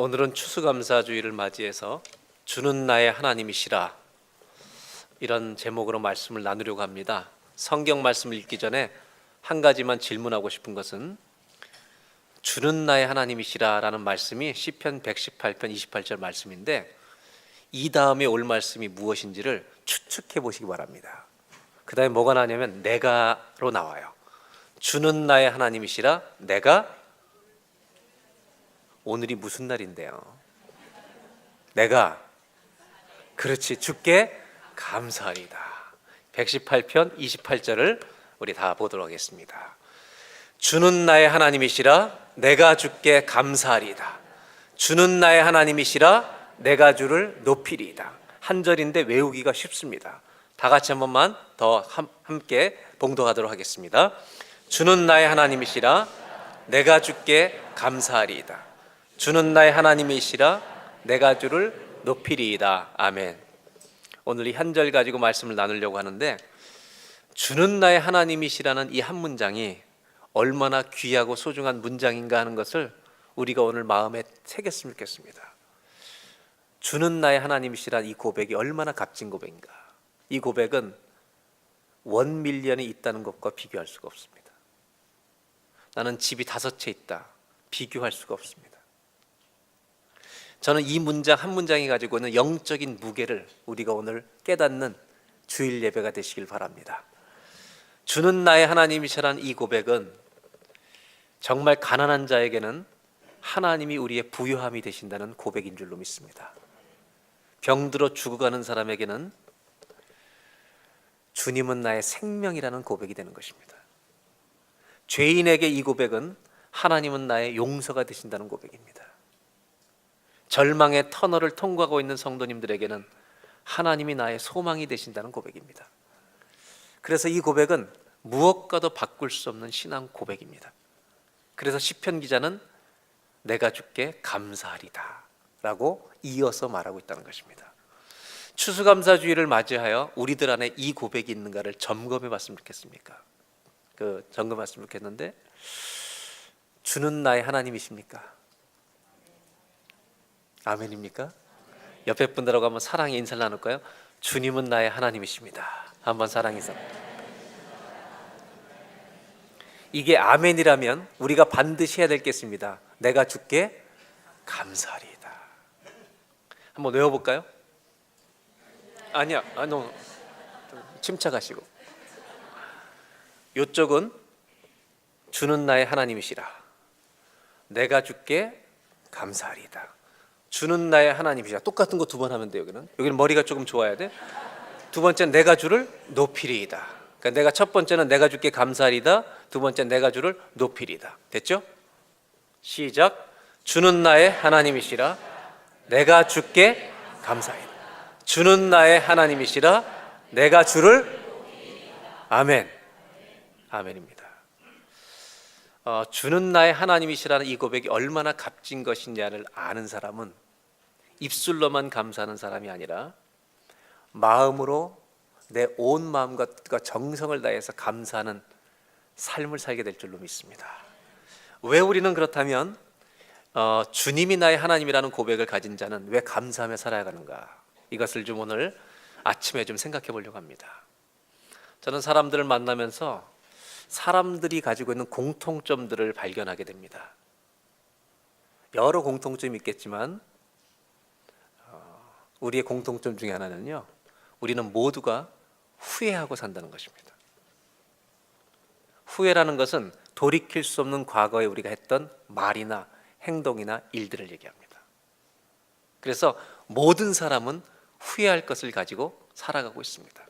오늘은 추수감사주의를 맞이해서 주는 나의 하나님이시라, 이런 제목으로 말씀을 나누려고 합니다. 성경 말씀을 읽기 전에 한 가지만 질문하고 싶은 것은, 주는 나의 하나님이시라 라는 말씀이 시편 118편 28절 말씀인데, 이 다음에 올 말씀이 무엇인지를 추측해 보시기 바랍니다. 그 다음에 뭐가 나냐면 내가로 나와요. 주는 나의 하나님이시라, 내가. 오늘이 무슨 날인데요? 내가, 그렇지, 주께 감사하리다. 118편 28절을 우리 다 보도록 하겠습니다. 주는 나의 하나님이시라, 내가 주께 감사하리다. 주는 나의 하나님이시라, 내가 주를 높이리이다. 한 절인데 외우기가 쉽습니다. 다 같이 한 번만 더 함께 봉독하도록 하겠습니다. 주는 나의 하나님이시라, 내가 주께 감사하리이다. 주는 나의 하나님이시라, 내가 주를 높이리이다. 아멘. 오늘 이 한 절 가지고 말씀을 나누려고 하는데, 주는 나의 하나님이시라는 이 한 문장이 얼마나 귀하고 소중한 문장인가 하는 것을 우리가 오늘 마음에 새겼으면 좋겠습니다. 주는 나의 하나님이시라는 이 고백이 얼마나 값진 고백인가. 이 고백은 1밀리언이 있다는 것과 비교할 수가 없습니다. 나는 집이 5채 있다, 비교할 수가 없습니다. 저는 이 문장 한 문장이 가지고 있는 영적인 무게를 우리가 오늘 깨닫는 주일 예배가 되시길 바랍니다. 주는 나의 하나님이시라는 이 고백은 정말 가난한 자에게는 하나님이 우리의 부유함이 되신다는 고백인 줄로 믿습니다. 병들어 죽어가는 사람에게는 주님은 나의 생명이라는 고백이 되는 것입니다. 죄인에게 이 고백은 하나님은 나의 용서가 되신다는 고백입니다. 절망의 터널을 통과하고 있는 성도님들에게는 하나님이 나의 소망이 되신다는 고백입니다. 그래서 이 고백은 무엇과도 바꿀 수 없는 신앙 고백입니다. 그래서 시편 기자는 내가 주께 감사하리다 라고 이어서 말하고 있다는 것입니다. 추수감사주의를 맞이하여 우리들 안에 이 고백이 있는가를 점검해 봤으면 좋겠습니까? 점검했으면 좋겠는데, 주는 나의 하나님이십니까? 아멘입니까? 옆에 분들하고 한번 사랑의 인사를 나눌까요? 주님은 나의 하나님이십니다. 한번 사랑해서. 이게 아멘이라면 우리가 반드시 해야 될 게 있습니다. 내가 주께 감사하리이다. 한번 외워볼까요? 아니야, 너 침착하시고. 이쪽은 주는 나의 하나님이시라, 내가 주께 감사하리이다. 주는 나의 하나님이시라. 똑같은 거 2번 하면 돼요. 여기는 머리가 조금 좋아야 돼. 두 번째는 내가 주를 높이리이다. 그러니까 내가 첫 번째는 내가 주께 감사하리이다, 두 번째는 내가 주를 높이리이다. 됐죠? 시작. 주는 나의 하나님이시라, 내가 주께 감사하리이다. 주는 나의 하나님이시라, 내가 주를. 아멘. 아멘입니다. 주는 나의 하나님이시라는 이 고백이 얼마나 값진 것이냐를 아는 사람은 입술로만 감사하는 사람이 아니라 마음으로 내 온 마음과 정성을 다해서 감사하는 삶을 살게 될 줄로 믿습니다. 왜 우리는 그렇다면 주님이 나의 하나님이라는 고백을 가진 자는 왜 감사하며 살아가는가, 이것을 좀 오늘 아침에 좀 생각해 보려고 합니다. 저는 사람들을 만나면서 사람들이 가지고 있는 공통점들을 발견하게 됩니다. 여러 공통점이 있겠지만 우리의 공통점 중에 하나는요, 우리는 모두가 후회하고 산다는 것입니다. 후회라는 것은 돌이킬 수 없는 과거에 우리가 했던 말이나 행동이나 일들을 얘기합니다. 그래서 모든 사람은 후회할 것을 가지고 살아가고 있습니다.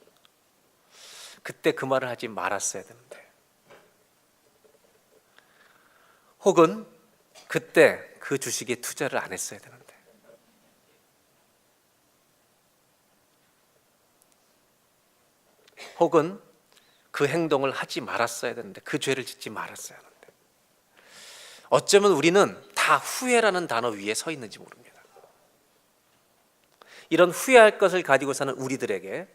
그때 그 말을 하지 말았어야 되는데, 혹은 그때 그 주식에 투자를 안 했어야 되는데, 혹은 그 행동을 하지 말았어야 되는데, 그 죄를 짓지 말았어야 하는데, 어쩌면 우리는 다 후회라는 단어 위에 서 있는지 모릅니다. 이런 후회할 것을 가지고 사는 우리들에게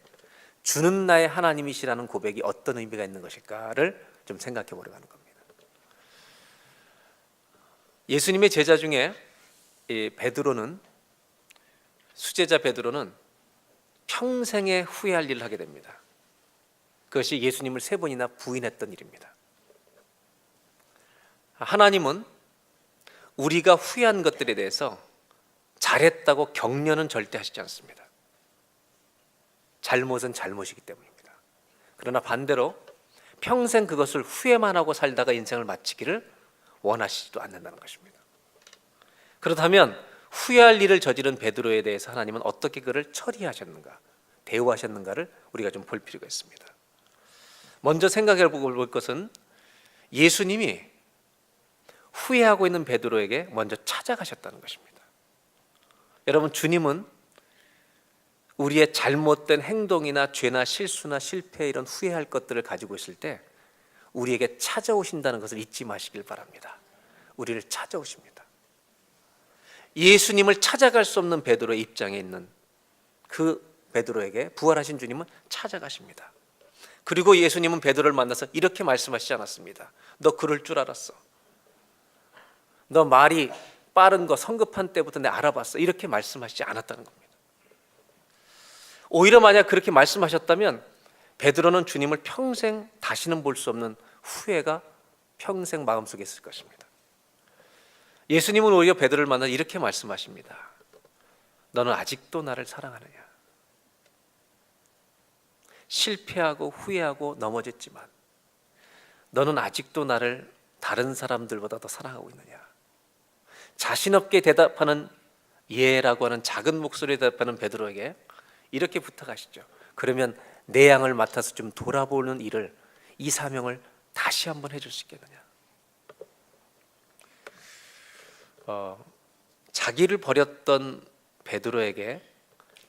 주는 나의 하나님이시라는 고백이 어떤 의미가 있는 것일까를 좀 생각해 보려고 하는 겁니다. 예수님의 제자 중에 이 베드로는, 수제자 베드로는 평생에 후회할 일을 하게 됩니다. 그것이 예수님을 3번이나 부인했던 일입니다. 하나님은 우리가 후회한 것들에 대해서 잘했다고 격려는 절대 하시지 않습니다. 잘못은 잘못이기 때문입니다. 그러나 반대로 평생 그것을 후회만 하고 살다가 인생을 마치기를 원하시지도 않는다는 것입니다. 그렇다면 후회할 일을 저지른 베드로에 대해서 하나님은 어떻게 그를 처리하셨는가, 대우하셨는가를 우리가 좀 볼 필요가 있습니다. 먼저 생각해 볼 것은 예수님이 후회하고 있는 베드로에게 먼저 찾아가셨다는 것입니다. 여러분, 주님은 우리의 잘못된 행동이나 죄나 실수나 실패, 이런 후회할 것들을 가지고 있을 때 우리에게 찾아오신다는 것을 잊지 마시길 바랍니다. 우리를 찾아오십니다. 예수님을 찾아갈 수 없는 베드로의 입장에 있는 그 베드로에게 부활하신 주님은 찾아가십니다. 그리고 예수님은 베드로를 만나서 이렇게 말씀하시지 않았습니다. 너 그럴 줄 알았어. 너 말이 빠른 거 성급한 때부터 내가 알아봤어. 이렇게 말씀하시지 않았다는 겁니다. 오히려 만약 그렇게 말씀하셨다면 베드로는 주님을 평생 다시는 볼 수 없는 후회가 평생 마음속에 있을 것입니다. 예수님은 오히려 베드로를 만나 이렇게 말씀하십니다. 너는 아직도 나를 사랑하느냐? 실패하고 후회하고 넘어졌지만 너는 아직도 나를 다른 사람들보다 더 사랑하고 있느냐? 자신 없게 대답하는 예라고 하는 작은 목소리에 대답하는 베드로에게 이렇게 부탁하시죠. 그러면 내 양을 맡아서 좀 돌아보는 일을, 이 사명을 다시 한번 해줄 수 있겠느냐? 자기를 버렸던 베드로에게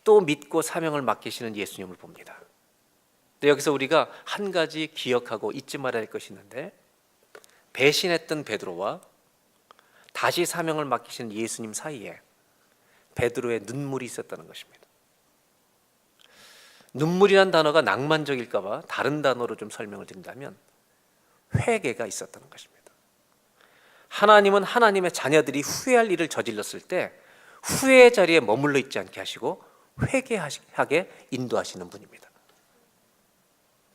또 믿고 사명을 맡기시는 예수님을 봅니다. 근데 여기서 우리가 한 가지 기억하고 잊지 말아야 할 것이 있는데, 배신했던 베드로와 다시 사명을 맡기시는 예수님 사이에 베드로의 눈물이 있었다는 것입니다. 눈물이란 단어가 낭만적일까 봐 다른 단어로 좀 설명을 드린다면 회개가 있었다는 것입니다. 하나님은 하나님의 자녀들이 후회할 일을 저질렀을 때 후회의 자리에 머물러 있지 않게 하시고 회개하게 인도하시는 분입니다.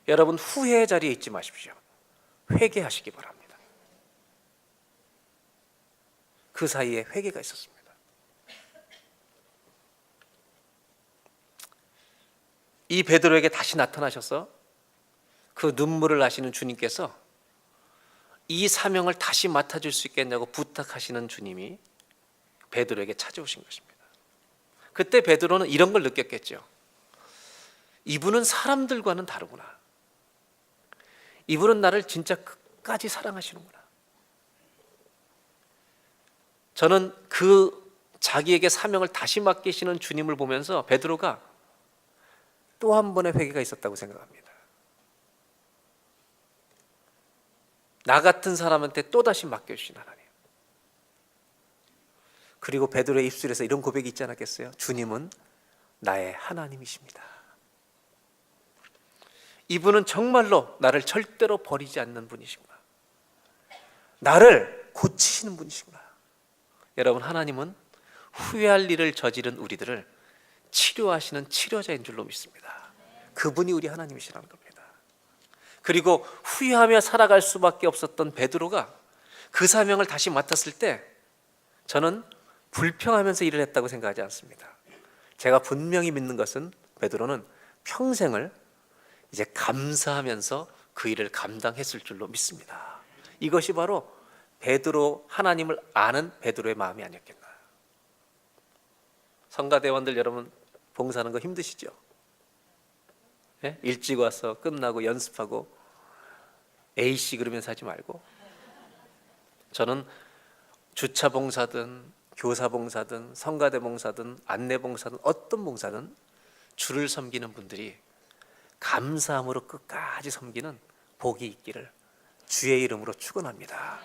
여러분, 후회의 자리에 있지 마십시오. 회개하시기 바랍니다. 그 사이에 회개가 있었습니다. 이 베드로에게 다시 나타나셔서 그 눈물을 아시는 주님께서 이 사명을 다시 맡아줄 수 있겠냐고 부탁하시는 주님이 베드로에게 찾아오신 것입니다. 그때 베드로는 이런 걸 느꼈겠죠. 이분은 사람들과는 다르구나. 이분은 나를 진짜 끝까지 사랑하시는구나. 저는 그 자기에게 사명을 다시 맡기시는 주님을 보면서 베드로가 또 한 번의 회개가 있었다고 생각합니다. 나 같은 사람한테 또다시 맡겨주신 하나님. 그리고 베드로의 입술에서 이런 고백이 있지 않았겠어요? 주님은 나의 하나님이십니다. 이분은 정말로 나를 절대로 버리지 않는 분이시구나. 나를 고치시는 분이시구나. 여러분, 하나님은 후회할 일을 저지른 우리들을 치료하시는 치료자인 줄로 믿습니다. 그분이 우리 하나님이시라는 겁니다. 그리고 후회하며 살아갈 수밖에 없었던 베드로가 그 사명을 다시 맡았을 때 저는 불평하면서 일을 했다고 생각하지 않습니다. 제가 분명히 믿는 것은 베드로는 평생을 이제 감사하면서 그 일을 감당했을 줄로 믿습니다. 이것이 바로 베드로, 하나님을 아는 베드로의 마음이 아니었겠나. 성가대원들 여러분, 봉사하는 거 힘드시죠? 네? 일찍 와서 끝나고 연습하고 A씨 그러면서 하지 말고, 저는 주차 봉사든 교사 봉사든 성가대 봉사든 안내 봉사든 어떤 봉사든 주를 섬기는 분들이 감사함으로 끝까지 섬기는 복이 있기를 주의 이름으로 축원합니다.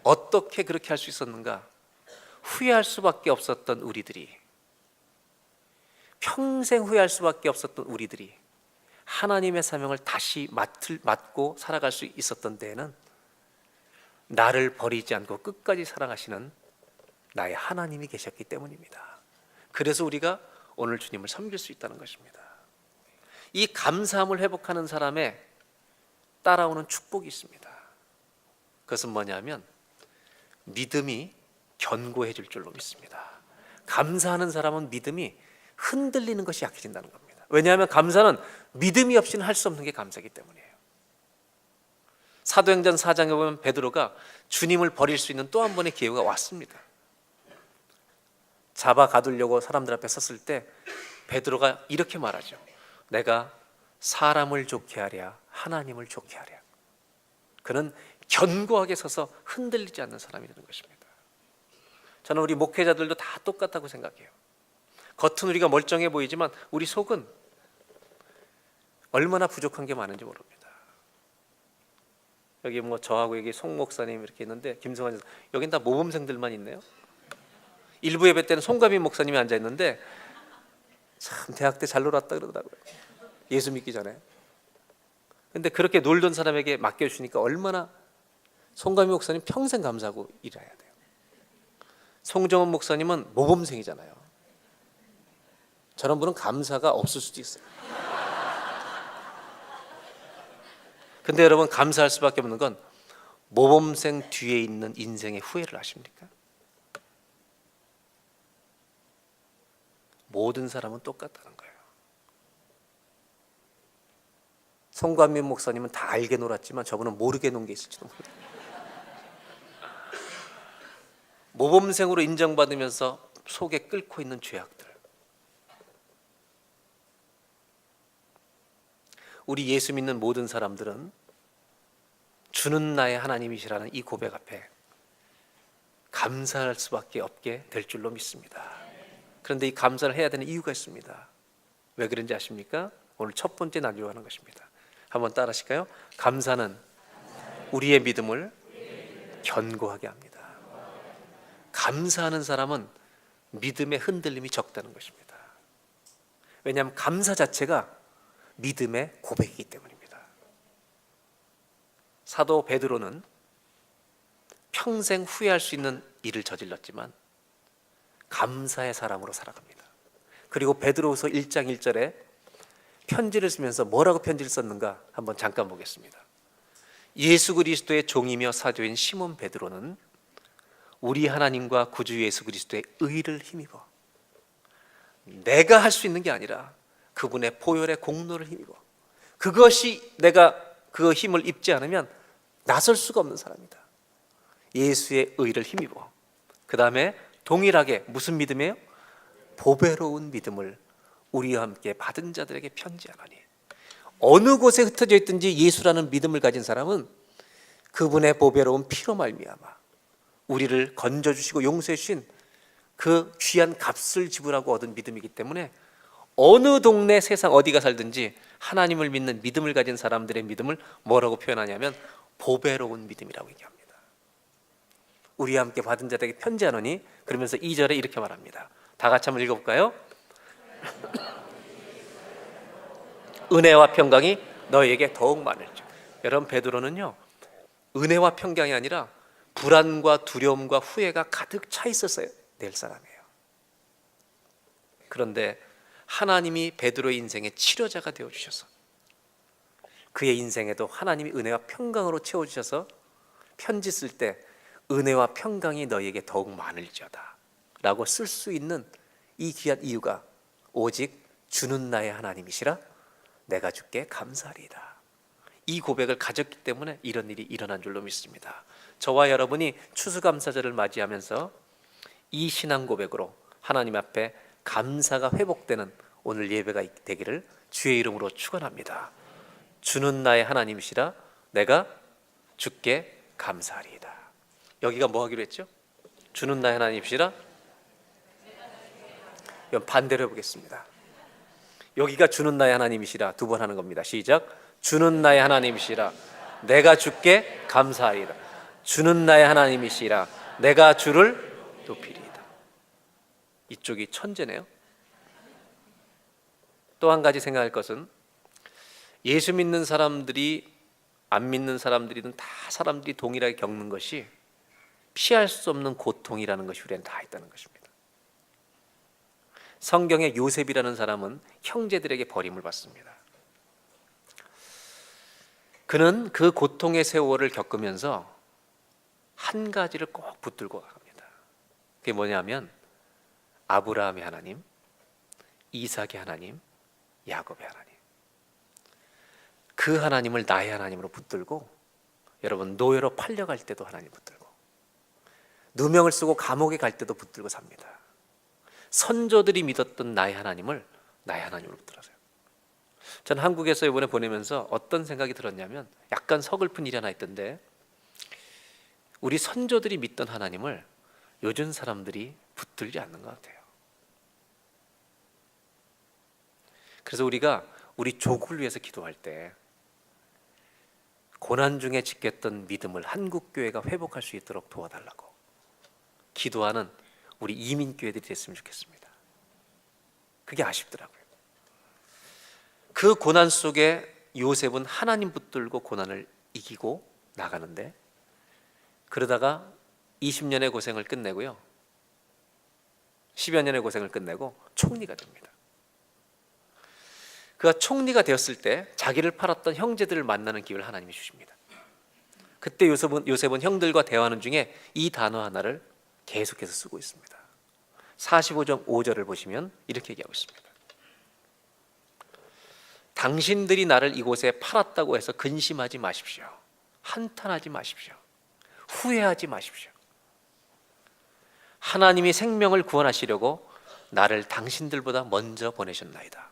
어떻게 그렇게 할 수 있었는가? 후회할 수밖에 없었던 우리들이, 평생 후회할 수밖에 없었던 우리들이 하나님의 사명을 다시 맡고 살아갈 수 있었던 데에는 나를 버리지 않고 끝까지 사랑하시는 나의 하나님이 계셨기 때문입니다. 그래서 우리가 오늘 주님을 섬길 수 있다는 것입니다. 이 감사함을 회복하는 사람의 따라오는 축복이 있습니다. 그것은 뭐냐면 믿음이 견고해질 줄로 믿습니다. 감사하는 사람은 믿음이 흔들리는 것이 약해진다는 겁니다. 왜냐하면 감사는 믿음이 없이는 할 수 없는 게 감사이기 때문이에요. 사도행전 4장에 보면 베드로가 주님을 버릴 수 있는 또 한 번의 기회가 왔습니다. 잡아 가두려고 사람들 앞에 섰을 때 베드로가 이렇게 말하죠. 내가 사람을 좋게 하랴 하나님을 좋게 하랴. 그는 견고하게 서서 흔들리지 않는 사람이 되는 것입니다. 저는 우리 목회자들도 다 똑같다고 생각해요. 겉은 우리가 멀쩡해 보이지만 우리 속은 얼마나 부족한 게 많은지 모릅니다. 여기 뭐 저하고 여기 송 목사님 이렇게 있는데 김성환 여긴 다 모범생들만 있네요. 일부 예배 때는 송가민 목사님이 앉아 있는데 참 대학 때 잘 놀았다 그러더라고요. 예수 믿기 전에. 근데 그렇게 놀던 사람에게 맡겨주시니까 얼마나 송가민 목사님 평생 감사하고 일해야 돼요. 송정원 목사님은 모범생이잖아요. 저런 분은 감사가 없을 수도 있어요. 근데 여러분 감사할 수밖에 없는 건 모범생 뒤에 있는 인생의 후회를 아십니까? 모든 사람은 똑같다는 거예요. 송관민 목사님은 다 알게 놀았지만 저분은 모르게 논 게 있을지도 모릅니다. 모범생으로 인정받으면서 속에 끓고 있는 죄악들. 우리 예수 믿는 모든 사람들은 주는 나의 하나님이시라는 이 고백 앞에 감사할 수밖에 없게 될 줄로 믿습니다. 그런데 이 감사를 해야 되는 이유가 있습니다. 왜 그런지 아십니까? 오늘 첫 번째 난조하는 것입니다. 한번 따라 하실까요? 감사는 우리의 믿음을 견고하게 합니다. 감사하는 사람은 믿음의 흔들림이 적다는 것입니다. 왜냐하면 감사 자체가 믿음의 고백이기 때문입니다. 사도 베드로는 평생 후회할 수 있는 일을 저질렀지만 감사의 사람으로 살아갑니다. 그리고 베드로후서 1장 1절에 편지를 쓰면서 뭐라고 편지를 썼는가 한번 잠깐 보겠습니다. 예수 그리스도의 종이며 사도인 시몬 베드로는 우리 하나님과 구주 예수 그리스도의 의를 힘입어 내가 할 수 있는 게 아니라 그분의 보혈의 공로를 힘입어 그것이 내가 그 힘을 입지 않으면 나설 수가 없는 사람이다. 예수의 의를 힘입어 그 다음에 동일하게 무슨 믿음이에요? 보배로운 믿음을 우리와 함께 받은 자들에게 편지하노니 어느 곳에 흩어져 있든지 예수라는 믿음을 가진 사람은 그분의 보배로운 피로 말미암아 우리를 건져주시고 용서해 주신 그 귀한 값을 지불하고 얻은 믿음이기 때문에 어느 동네 세상 어디가 살든지 하나님을 믿는 믿음을 가진 사람들의 믿음을 뭐라고 표현하냐면 보배로운 믿음이라고 얘기합니다. 우리와 함께 받은 자들에게 편지하노니 그러면서 2절에 이렇게 말합니다. 다 같이 한번 읽어볼까요? 은혜와 평강이 너희에게 더욱 많을지어다. 여러분 베드로는요 은혜와 평강이 아니라 불안과 두려움과 후회가 가득 차 있었어야 될 사람이에요. 그런데 하나님이 베드로의 인생의 치료자가 되어주셔서 그의 인생에도 하나님이 은혜와 평강으로 채워주셔서 편지 쓸 때 은혜와 평강이 너희에게 더욱 많을지어다 라고 쓸 수 있는 이 귀한 이유가 오직 주는 나의 하나님이시라 내가 주께 감사하리이다. 이 고백을 가졌기 때문에 이런 일이 일어난 줄로 믿습니다. 저와 여러분이 추수감사절을 맞이하면서 이 신앙 고백으로 하나님 앞에 감사가 회복되는 오늘 예배가 되기를 주의 이름으로 축원합니다. 주는 나의 하나님이시라 내가 주께 감사하리이다. 여기가 뭐 하기로 했죠? 주는 나의 하나님이시라. 반대로 해보겠습니다. 여기가 주는 나의 하나님이시라 두 번 하는 겁니다. 시작. 주는 나의 하나님이시라 내가 주께 감사하리이다. 주는 나의 하나님이시라 내가 주를 높이리이다. 이쪽이 천재네요. 또 한 가지 생각할 것은 예수 믿는 사람들이 안 믿는 사람들이든 다 사람들이 동일하게 겪는 것이 피할 수 없는 고통이라는 것이 우리는 다 있다는 것입니다. 성경의 요셉이라는 사람은 형제들에게 버림을 받습니다. 그는 그 고통의 세월을 겪으면서 한 가지를 꼭 붙들고 갑니다. 그게 뭐냐면 아브라함의 하나님, 이삭의 하나님, 야곱의 하나님. 그 하나님을 나의 하나님으로 붙들고, 여러분 노예로 팔려갈 때도 하나님 붙들고, 누명을 쓰고 감옥에 갈 때도 붙들고 삽니다. 선조들이 믿었던 나의 하나님을 나의 하나님으로 붙들어서요. 저는 한국에서 이번에 보내면서 어떤 생각이 들었냐면 약간 서글픈 일이 하나 있던데, 우리 선조들이 믿던 하나님을 요즘 사람들이 붙들지 않는 것 같아요. 그래서 우리가 우리 조국을 위해서 기도할 때 고난 중에 지켰던 믿음을 한국교회가 회복할 수 있도록 도와달라고 기도하는 우리 이민교회들이 됐으면 좋겠습니다. 그게 아쉽더라고요. 그 고난 속에 요셉은 하나님 붙들고 고난을 이기고 나가는데, 그러다가 20년의 고생을 끝내고요, 10여 년의 고생을 끝내고 총리가 됩니다. 그가 총리가 되었을 때 자기를 팔았던 형제들을 만나는 기회를 하나님이 주십니다. 그때 요셉은 형들과 대화하는 중에 이 단어 하나를 계속해서 쓰고 있습니다. 45장 5절을 보시면 이렇게 얘기하고 있습니다. 당신들이 나를 이곳에 팔았다고 해서 근심하지 마십시오. 한탄하지 마십시오. 후회하지 마십시오. 하나님이 생명을 구원하시려고 나를 당신들보다 먼저 보내셨나이다.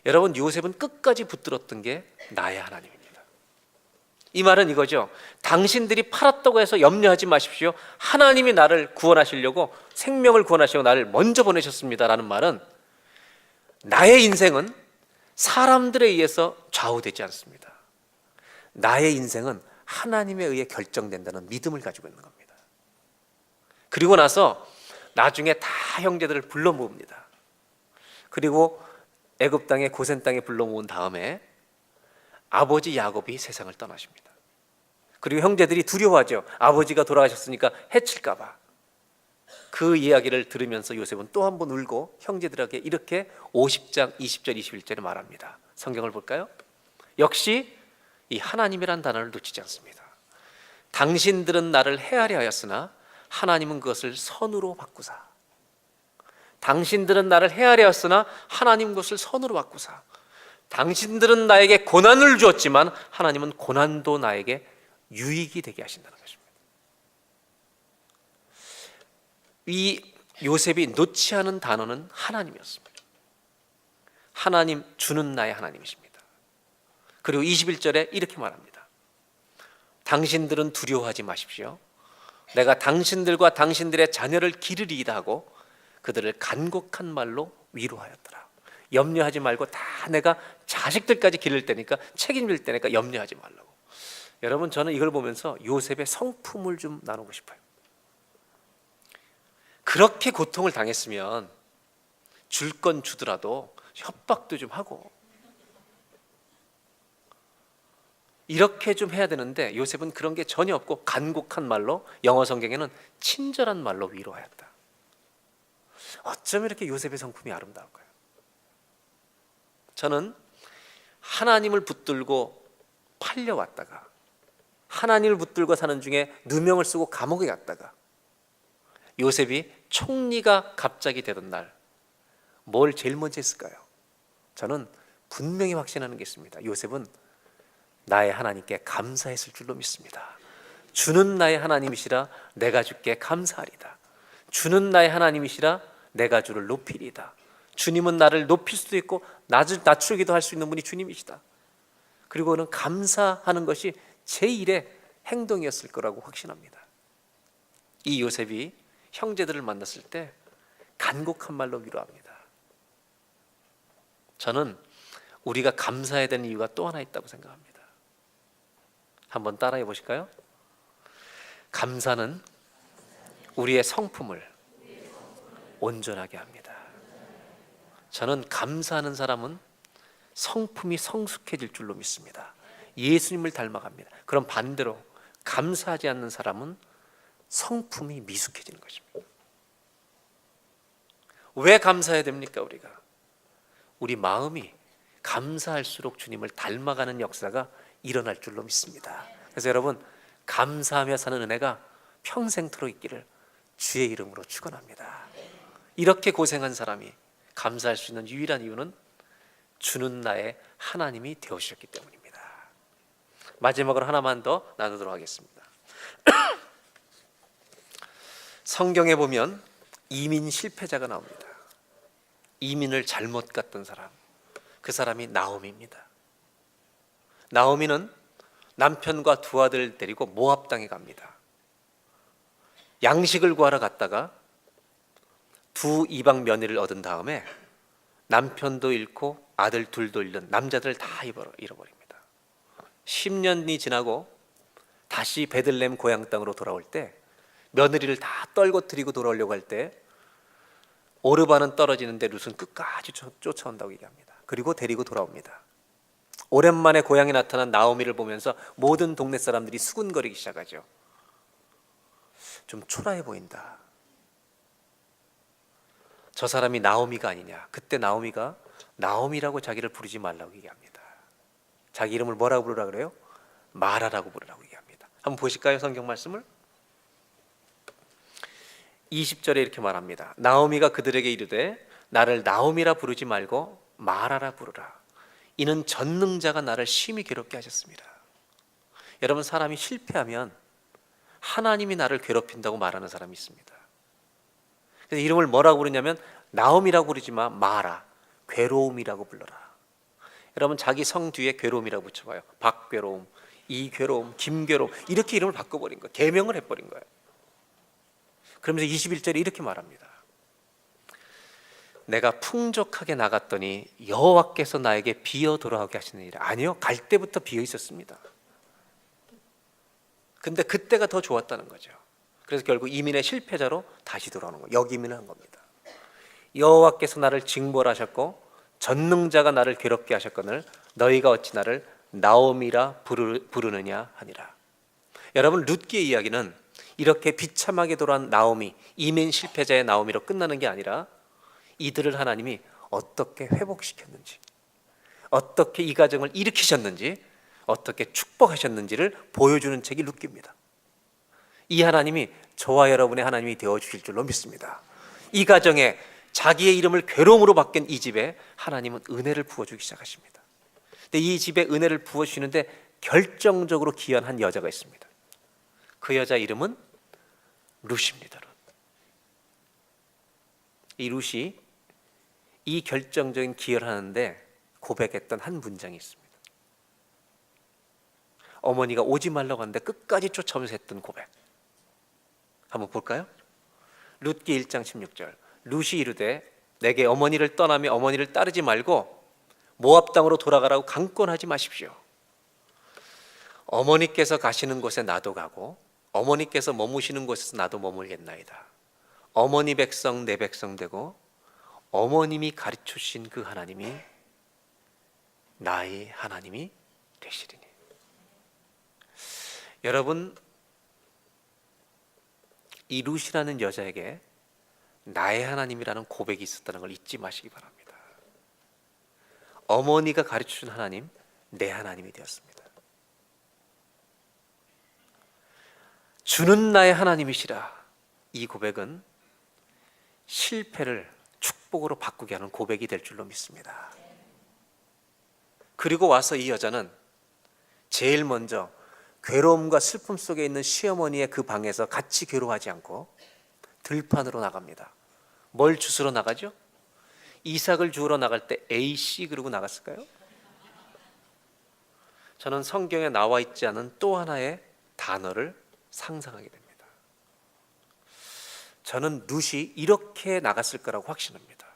여러분, 요셉은 끝까지 붙들었던 게 나의 하나님입니다. 이 말은 이거죠. 당신들이 팔았다고 해서 염려하지 마십시오. 하나님이 나를 구원하시려고, 생명을 구원하시려고 나를 먼저 보내셨습니다 라는 말은, 나의 인생은 사람들에 의해서 좌우되지 않습니다. 나의 인생은 하나님에 의해 결정된다는 믿음을 가지고 있는 겁니다. 그리고 나서 나중에 다 형제들을 불러 모읍니다. 그리고 애굽 땅에, 고센 땅에 불러 모은 다음에 아버지 야곱이 세상을 떠나십니다. 그리고 형제들이 두려워하죠. 아버지가 돌아가셨으니까 해칠까 봐. 그 이야기를 들으면서 요셉은 또 한 번 울고 형제들에게 이렇게 50장 20절 21절에 말합니다. 성경을 볼까요? 역시 이 하나님이란 단어를 놓치지 않습니다. 당신들은 나를 해하려 하였으나 하나님은 그것을 선으로 바꾸사. 당신들은 나를 해하려 하였으나 하나님 그것을 선으로 바꾸사. 당신들은 나에게 고난을 주었지만 하나님은 고난도 나에게 유익이 되게 하신다는 것입니다. 이 요셉이 놓지 않은 단어는 하나님이었습니다. 하나님, 주는 나의 하나님이십니다. 그리고 21절에 이렇게 말합니다. 당신들은 두려워하지 마십시오. 내가 당신들과 당신들의 자녀를 기르리이다 하고 그들을 간곡한 말로 위로하였더라. 염려하지 말고, 다 내가 자식들까지 기를 때니까, 책임질 때니까 염려하지 말라고. 여러분, 저는 이걸 보면서 요셉의 성품을 좀 나누고 싶어요. 그렇게 고통을 당했으면 줄 건 주더라도 협박도 좀 하고 이렇게 좀 해야 되는데, 요셉은 그런 게 전혀 없고 간곡한 말로, 영어 성경에는 친절한 말로 위로하였다. 어쩜 이렇게 요셉의 성품이 아름다울까요? 저는 하나님을 붙들고 팔려왔다가, 하나님을 붙들고 사는 중에 누명을 쓰고 감옥에 갔다가, 요셉이 총리가 갑자기 되던 날 뭘 제일 먼저 했을까요? 저는 분명히 확신하는 게 있습니다. 요셉은 나의 하나님께 감사했을 줄로 믿습니다. 주는 나의 하나님이시라 내가 주께 감사하리다. 주는 나의 하나님이시라 내가 주를 높이리다. 주님은 나를 높일 수도 있고 낮추기도 할 수 있는 분이 주님이시다. 그리고는 감사하는 것이 제1의 행동이었을 거라고 확신합니다. 이 요셉이 형제들을 만났을 때 간곡한 말로 위로합니다. 저는 우리가 감사해야 되는 이유가 또 하나 있다고 생각합니다. 한번 따라해 보실까요? 감사는 우리의 성품을 온전하게 합니다. 저는 감사하는 사람은 성품이 성숙해질 줄로 믿습니다. 예수님을 닮아갑니다. 그럼 반대로 감사하지 않는 사람은 성품이 미숙해지는 것입니다. 왜 감사해야 됩니까? 우리 마음이 감사할수록 주님을 닮아가는 역사가 일어날 줄로 믿습니다. 그래서 여러분, 감사하며 사는 은혜가 평생토록 있기를 주의 이름으로 축원합니다. 이렇게 고생한 사람이 감사할 수 있는 유일한 이유는 주는 나의 하나님이 되어주셨기 때문입니다. 마지막으로 하나만 더 나누도록 하겠습니다. 성경에 보면 이민 실패자가 나옵니다. 이민을 잘못 갔던 사람, 그 사람이 나오미입니다. 나오미는 남편과 두 아들 데리고 모압 땅에 갑니다. 양식을 구하러 갔다가 두 이방 며느리를 얻은 다음에 남편도 잃고 아들 둘도 잃는 남자들을 다 잃어버립니다. 10년이 지나고 다시 베들레헴 고향 땅으로 돌아올 때 며느리를 다 떨궈뜨리고 돌아오려고 할 때 오르반은 떨어지는데 룻은 끝까지 쫓아온다고 얘기합니다. 그리고 데리고 돌아옵니다. 오랜만에 고향에 나타난 나오미를 보면서 모든 동네 사람들이 수군거리기 시작하죠. 좀 초라해 보인다. 저 사람이 나오미가 아니냐. 그때 나오미가 나오미라고 자기를 부르지 말라고 얘기합니다. 자기 이름을 뭐라고 부르라 그래요? 마라라고 부르라고 얘기합니다. 한번 보실까요? 성경 말씀을. 20절에 이렇게 말합니다. 나오미가 그들에게 이르되 나를 나오미라 부르지 말고 마라라 부르라. 이는 전능자가 나를 심히 괴롭게 하셨습니다. 여러분, 사람이 실패하면 하나님이 나를 괴롭힌다고 말하는 사람이 있습니다. 그래서 이름을 뭐라고 부르냐면 나오미라고 부르지 마, 마라, 괴로움이라고 불러라. 여러분, 자기 성 뒤에 괴로움이라고 붙여봐요. 박괴로움, 이괴로움, 김괴로움, 이렇게 이름을 바꿔버린 거예요. 개명을 해버린 거예요. 그러면서 21절에 이렇게 말합니다. 내가 풍족하게 나갔더니 여호와께서 나에게 비어 돌아오게 하시느니라. 아니요, 갈 때부터 비어 있었습니다. 근데 그때가 더 좋았다는 거죠. 그래서 결국 이민의 실패자로 다시 돌아오는 거예요. 역이민을 한 겁니다. 여호와께서 나를 징벌하셨고 전능자가 나를 괴롭게 하셨거늘 너희가 어찌 나를 나오미라 부르느냐 하니라. 여러분, 룻기의 이야기는 이렇게 비참하게 돌아온 나오미, 이민 실패자의 나오미로 끝나는 게 아니라 이들을 하나님이 어떻게 회복시켰는지, 어떻게 이 가정을 일으키셨는지, 어떻게 축복하셨는지를 보여주는 책이 룻기입니다. 이 하나님이 저와 여러분의 하나님이 되어주실 줄로 믿습니다. 이 가정에 자기의 이름을 괴로움으로 바뀐 이 집에 하나님은 은혜를 부어주기 시작하십니다. 근데 이 집에 은혜를 부어주시는데 결정적으로 기여한 한 여자가 있습니다. 그 여자 이름은 룻입니다. 이 룻이 이 결정적인 기여를 하는데 고백했던 한 문장이 있습니다. 어머니가 오지 말라고 하는데 끝까지 쫓아오면서 했던 고백. 한번 볼까요? 룻기 1장 16절. 룻이 이르되 내게 어머니를 떠나며 어머니를 따르지 말고 모압 땅으로 돌아가라고 강권하지 마십시오. 어머니께서 가시는 곳에 나도 가고 어머니께서 머무시는 곳에서 나도 머물겠나이다. 어머니 백성 내 백성 되고 어머님이 가르쳐 주신 그 하나님이 나의 하나님이 되시리니. 여러분, 이 룻이라는 여자에게 나의 하나님이라는 고백이 있었다는 걸 잊지 마시기 바랍니다. 어머니가 가르쳐 준 하나님, 내 하나님이 되었습니다. 주는 나의 하나님이시라. 이 고백은 실패를 축복으로 바꾸게 하는 고백이 될 줄로 믿습니다. 그리고 와서 이 여자는 제일 먼저 괴로움과 슬픔 속에 있는 시어머니의 그 방에서 같이 괴로워하지 않고 들판으로 나갑니다. 뭘 주스러 나가죠? 이삭을 주우러 나갈 때 AC 그러고 나갔을까요? 저는 성경에 나와 있지 않은 또 하나의 단어를 상상하게 됩니다. 저는 룻이 이렇게 나갔을 거라고 확신합니다.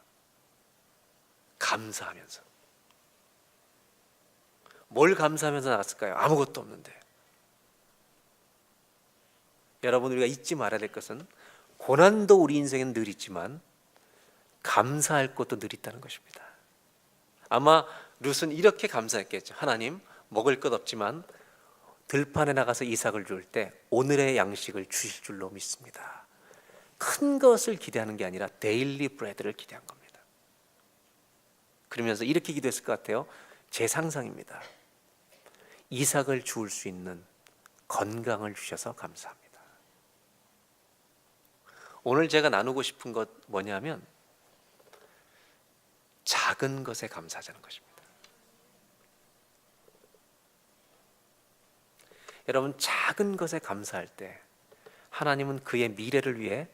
감사하면서. 뭘 감사하면서 나갔을까요? 아무것도 없는데. 여러분, 우리가 잊지 말아야 될 것은 고난도 우리 인생엔 늘 있지만 감사할 것도 늘 있다는 것입니다. 아마 룻은 이렇게 감사했겠죠. 하나님, 먹을 것 없지만 들판에 나가서 이삭을 줄 때 오늘의 양식을 주실 줄로 믿습니다. 큰 것을 기대하는 게 아니라 데일리 브레드를 기대한 겁니다. 그러면서 이렇게 기도했을 것 같아요. 제 상상입니다. 이삭을 주울 수 있는 건강을 주셔서 감사합니다. 오늘 제가 나누고 싶은 것 뭐냐면 작은 것에 감사하자는 것입니다. 여러분, 작은 것에 감사할 때 하나님은 그의 미래를 위해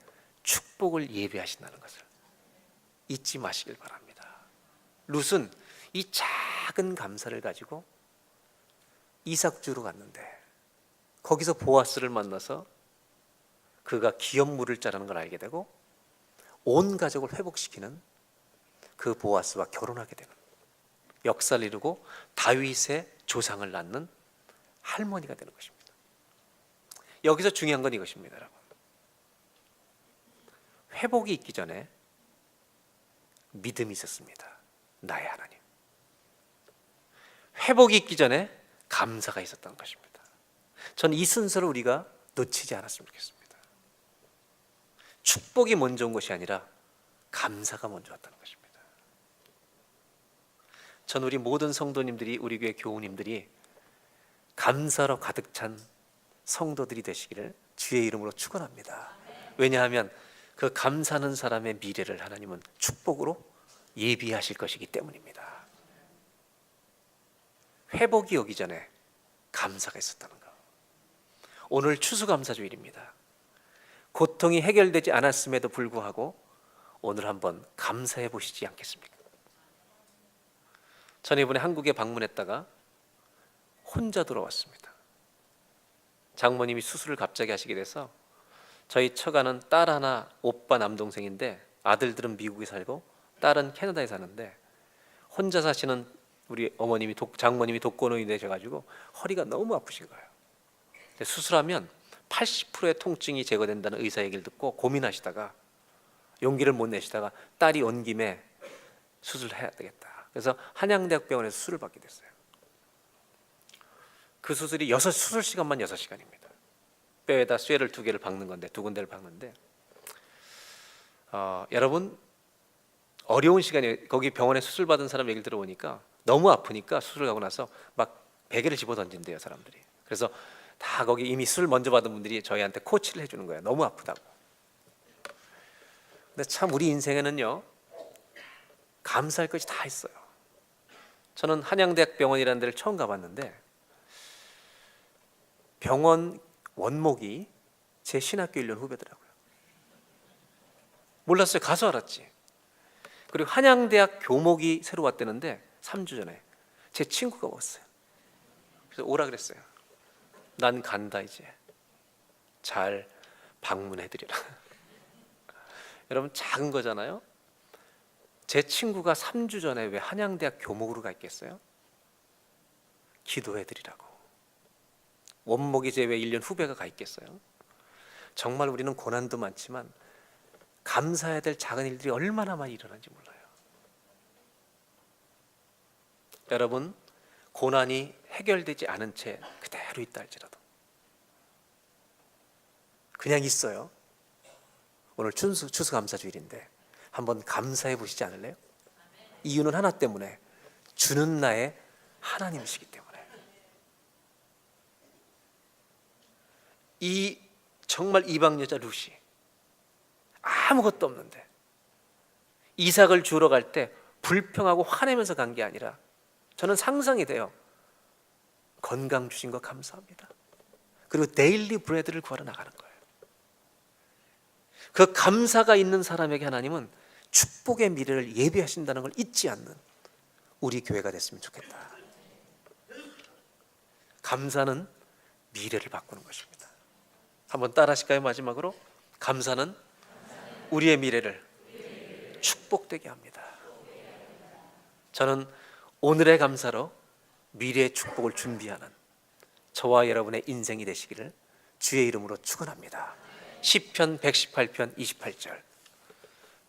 축복을 예비하신다는 것을 잊지 마시길 바랍니다. 룻은 이 작은 감사를 가지고 이삭 주러 갔는데 거기서 보아스를 만나서 그가 기업물을 자라는 걸 알게 되고 온 가족을 회복시키는 그 보아스와 결혼하게 되는, 역사를 이루고 다윗의 조상을 낳는 할머니가 되는 것입니다. 여기서 중요한 건 이것입니다, 여러분. 회복이 있기 전에 믿음이 있었습니다. 나의 하나님. 회복이 있기 전에 감사가 있었던 것입니다. 저는 이 순서를 우리가 놓치지 않았으면 좋겠습니다. 축복이 먼저 온 것이 아니라 감사가 먼저 왔다는 것입니다. 전 우리 모든 성도님들이, 우리 교회 교우님들이 감사로 가득 찬 성도들이 되시기를 주의 이름으로 축원합니다. 왜냐하면 그 감사하는 사람의 미래를 하나님은 축복으로 예비하실 것이기 때문입니다. 회복이 오기 전에 감사가 있었다는 것. 오늘 추수감사주일입니다. 고통이 해결되지 않았음에도 불구하고 오늘 한번 감사해 보시지 않겠습니까? 전 이번에 한국에 방문했다가 혼자 돌아왔습니다. 장모님이 수술을 갑자기 하시게 돼서 저희 처가는 딸 하나, 오빠 남동생인데 아들들은 미국에 살고 딸은 캐나다에 사는데 혼자 사시는 우리 어머님이 장모님이 독거노인이 되셔가지고 허리가 너무 아프신 거예요. 수술하면 80%의 통증이 제거된다는 의사 얘기를 듣고 고민하시다가 용기를 못 내시다가 딸이 온 김에 수술해야 되겠다. 그래서 한양대학병원에서 수술을 받게 됐어요. 그 수술이 수술 시간만 6시간입니다. 뼈에다 쇠를 2개를 박는 건데, 2군데를 박는데 여러분, 어려운 시간에 거기 병원에 수술 받은 사람 얘기를 들어보니까 너무 아프니까 수술을 하고 나서 막 베개를 집어 던진대요, 사람들이. 그래서 다 거기 이미 수술 먼저 받은 분들이 저희한테 코치를 해주는 거예요. 너무 아프다고. 근데 참 우리 인생에는요, 감사할 것이 다 있어요. 저는 한양대학병원이라는 데를 처음 가봤는데 병원 원목이 제 신학교 1년 후배더라고요. 몰랐어요. 가서 알았지. 그리고 한양대학 교목이 새로 왔다는데 3주 전에 제 친구가 왔어요. 그래서 오라 그랬어요. 난 간다 이제. 잘 방문해드리라. 여러분, 작은 거잖아요. 제 친구가 3주 전에 왜 한양대학 교목으로 가 있겠어요? 기도해드리라고. 원목이 제 왜 1년 후배가 가 있겠어요? 정말 우리는 고난도 많지만 감사해야 될 작은 일들이 얼마나 많이 일어나는지 몰라요. 여러분, 고난이 해결되지 않은 채 그대로 있다 할지라도 그냥 있어요. 오늘 추수감사주일인데 한번 감사해 보시지 않을래요? 이유는 하나 때문에, 주는 나의 하나님이시기 때문에. 이 정말 이방 여자 룻이 아무것도 없는데 이삭을 주러 갈 때 불평하고 화내면서 간 게 아니라, 저는 상상이 돼요. 건강 주신 거 감사합니다. 그리고 데일리 브레드를 구하러 나가는 거예요. 그 감사가 있는 사람에게 하나님은 축복의 미래를 예비하신다는 걸 잊지 않는 우리 교회가 됐으면 좋겠다. 감사는 미래를 바꾸는 것입니다. 한번 따라 하실까요? 마지막으로, 감사는 우리의 미래를 축복되게 합니다. 저는 오늘의 감사로 미래의 축복을 준비하는 저와 여러분의 인생이 되시기를 주의 이름으로 축원합니다. 시편 118편 28절.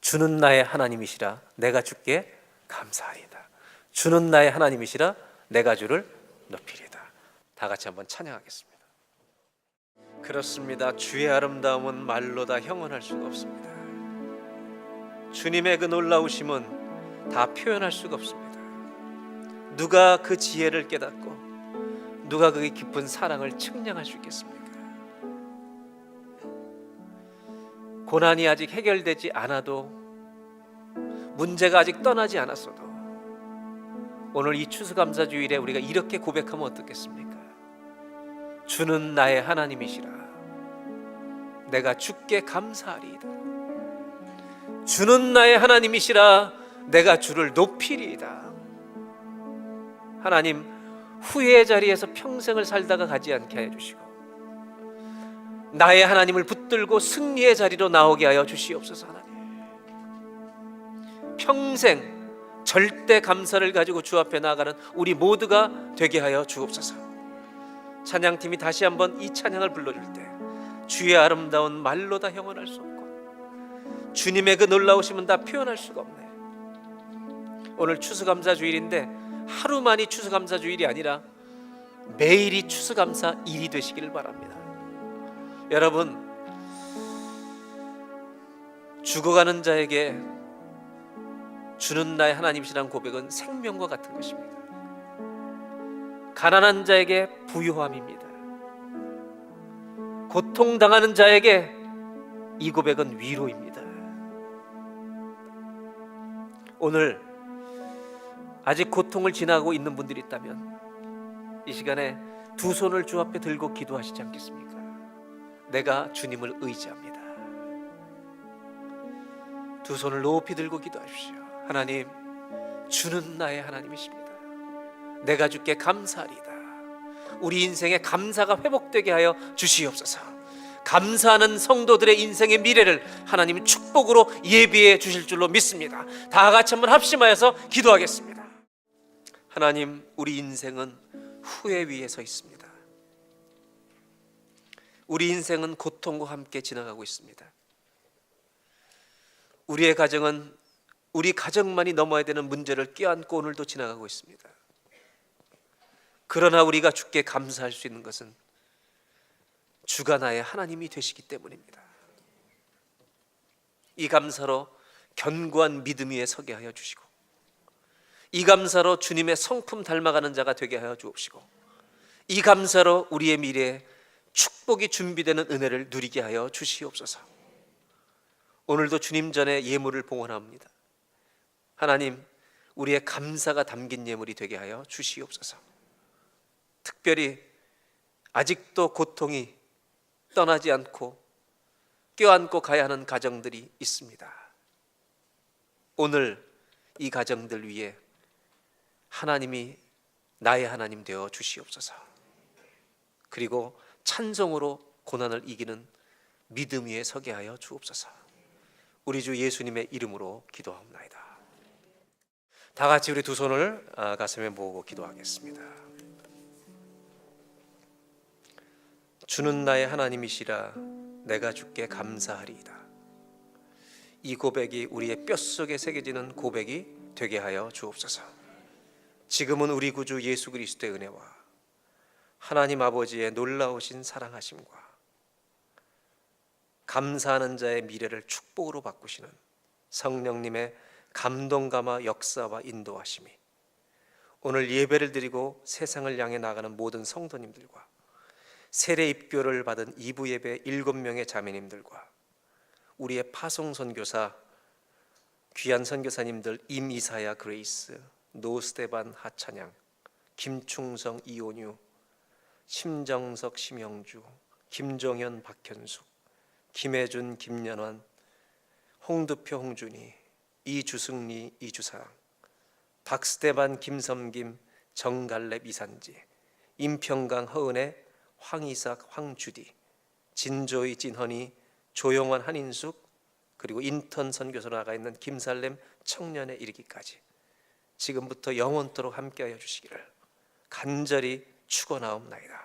주는 나의 하나님이시라 내가 주께 감사하리이다. 주는 나의 하나님이시라 내가 주를 높이리이다. 다 같이 한번 찬양하겠습니다. 그렇습니다. 주의 아름다움은 말로 다 형언할 수가 없습니다. 주님의 그 놀라우심은 다 표현할 수가 없습니다. 누가 그 지혜를 깨닫고 누가 그 깊은 사랑을 측량할 수 있겠습니까? 고난이 아직 해결되지 않아도, 문제가 아직 떠나지 않았어도 오늘 이 추수감사주일에 우리가 이렇게 고백하면 어떻겠습니까? 주는 나의 하나님이시라. 내가 주께 감사하리이다. 주는 나의 하나님이시라. 내가 주를 높이리이다. 하나님, 후회의 자리에서 평생을 살다가 가지 않게 하여 주시고 나의 하나님을 붙들고 승리의 자리로 나오게 하여 주시옵소서. 하나님, 평생 절대 감사를 가지고 주 앞에 나아가는 우리 모두가 되게 하여 주옵소서. 찬양팀이 다시 한번 이 찬양을 불러줄 때 주의 아름다운 말로 다 형언할 수 없고 주님의 그 놀라우심은 다 표현할 수가 없네. 오늘 추수감사주일인데 하루만이 추수감사주일이 아니라 매일이 추수감사일이 되시기를 바랍니다. 여러분, 죽어가는 자에게 주는 나의 하나님이시라는 고백은 생명과 같은 것입니다. 가난한 자에게 부유함입니다. 고통당하는 자에게 이 고백은 위로입니다. 오늘 아직 고통을 지나고 있는 분들이 있다면 이 시간에 두 손을 주 앞에 들고 기도하시지 않겠습니까? 내가 주님을 의지합니다. 두 손을 높이 들고 기도하십시오. 하나님, 주는 나의 하나님이십니다. 내가 주께 감사하리이다. 우리 인생에 감사가 회복되게 하여 주시옵소서. 감사하는 성도들의 인생의 미래를 하나님이 축복으로 예비해 주실 줄로 믿습니다. 다 같이 한번 합심하여서 기도하겠습니다. 하나님, 우리 인생은 후회 위에 서 있습니다. 우리 인생은 고통과 함께 지나가고 있습니다. 우리의 가정은 우리 가정만이 넘어야 되는 문제를 껴안고 오늘도 지나가고 있습니다. 그러나 우리가 주께 감사할 수 있는 것은 주가 나의 하나님이 되시기 때문입니다. 이 감사로 견고한 믿음 위에 서게 하여 주시고, 이 감사로 주님의 성품 닮아가는 자가 되게 하여 주옵시고, 이 감사로 우리의 미래에 축복이 준비되는 은혜를 누리게 하여 주시옵소서. 오늘도 주님 전에 예물을 봉헌합니다. 하나님, 우리의 감사가 담긴 예물이 되게 하여 주시옵소서. 특별히 아직도 고통이 떠나지 않고 껴안고 가야 하는 가정들이 있습니다. 오늘 이 가정들 위해 하나님이 나의 하나님 되어 주시옵소서. 그리고 찬송으로 고난을 이기는 믿음 위에 서게 하여 주옵소서. 우리 주 예수님의 이름으로 기도하옵나이다. 다 같이 우리 두 손을 가슴에 모으고 기도하겠습니다. 주는 나의 하나님이시라. 내가 주께 감사하리이다. 이 고백이 우리의 뼛속에 새겨지는 고백이 되게 하여 주옵소서. 지금은 우리 구주 예수 그리스도의 은혜와 하나님 아버지의 놀라우신 사랑하심과 감사하는 자의 미래를 축복으로 바꾸시는 성령님의 감동감화 역사와 인도하심이 오늘 예배를 드리고 세상을 향해 나가는 모든 성도님들과 세례 입교를 받은 2부 예배 7명의 자매님들과 우리의 파송 선교사 귀한 선교사님들 임이사야 그레이스, 노스테반 하찬양, 김충성 이온유, 심정석 심영주, 김종현 박현숙, 김혜준 김연환, 홍두표 홍준희, 이주승리 이주사랑, 박스테반 김섬김 정갈렙 이산지, 임평강 허은혜 황이삭 황주디, 진조이 진헌이 조영원 한인숙, 그리고 인턴 선교사로 나가 있는 김살렘 청년에 이르기까지 지금부터 영원토록 함께하여 주시기를 간절히 축원하옵나이다.